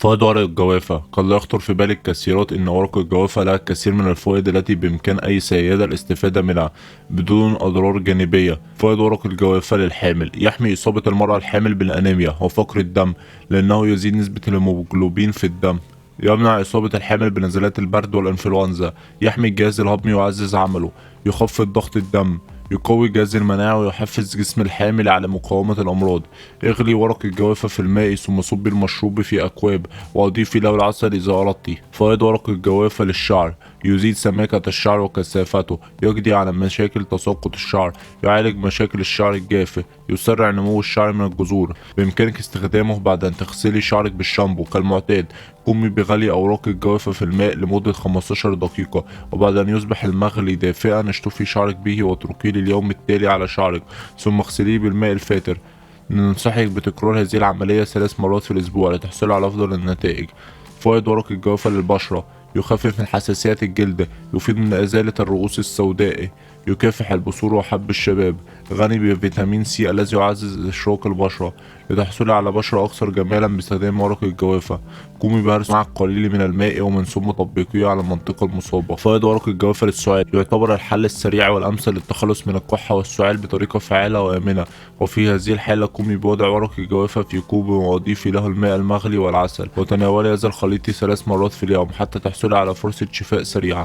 فوائد ورق الجوافة. قد لا يخطر في بال الكثيرات أن ورق الجوافة لها الكثير من الفوائد التي بإمكان أي سيدة الاستفادة منها بدون أضرار جانبية. فوائد ورق الجوافة للحامل: يحمي إصابة المرأة الحامل بالأنيميا وفقر الدم لأنه يزيد نسبة الهيموجلوبين في الدم. يمنع إصابة الحامل بنزلات البرد والإنفلونزا. يحمي الجهاز الهضمي ويعزز عمله. يخفض ضغط الدم. يقوي الجهاز المناعي ويحفز جسم الحامل على مقاومة الأمراض. اغلي ورق الجوافة في الماء ثم صب المشروب في أكواب وأضيفي له العسل إذا أردت. فوائد ورق الجوافة للشعر: يزيد سماكة الشعر وكثافته. يقضي على مشاكل تساقط الشعر. يعالج مشاكل الشعر الجاف. يسرع نمو الشعر من الجذور. بإمكانك استخدامه بعد أن تغسلي شعرك بالشامبو كالمعتاد. قومي بغلي أوراق الجوافة في الماء لمدة 15 دقيقة، وبعد أن يصبح المغلي دافئا اشطفي شعرك به واتركيه لليوم التالي على شعرك ثم اغسليه بالماء الفاتر. ننصحك بتكرار هذه العملية 3 مرات في الأسبوع لتحصل على أفضل النتائج. فوائد ورق الجوافة للبشرة: يخفف من حساسية الجلد. يفيد من إزالة الرؤوس السوداء. يكافح البثور وحب الشباب. غني بفيتامين سي الذي يعزز إشراق البشرة. لتحصلي على بشرة أكثر جمالا باستخدام ورق الجوافة، قومي بهرس مع القليل من الماء ومن ثم تطبيقيه على المنطقة المصابة. فوائد ورق الجوافة للسعال: يعتبر الحل السريع والأمثل للتخلص من الكحة والسعال بطريقة فعالة وآمنة، وفي هذه الحالة قومي بوضع ورق الجوافة في كوب وأضيفي له الماء المغلي والعسل، وتناولي هذا الخليط 3 مرات في اليوم حتى تحصلي على فرصة شفاء سريعة.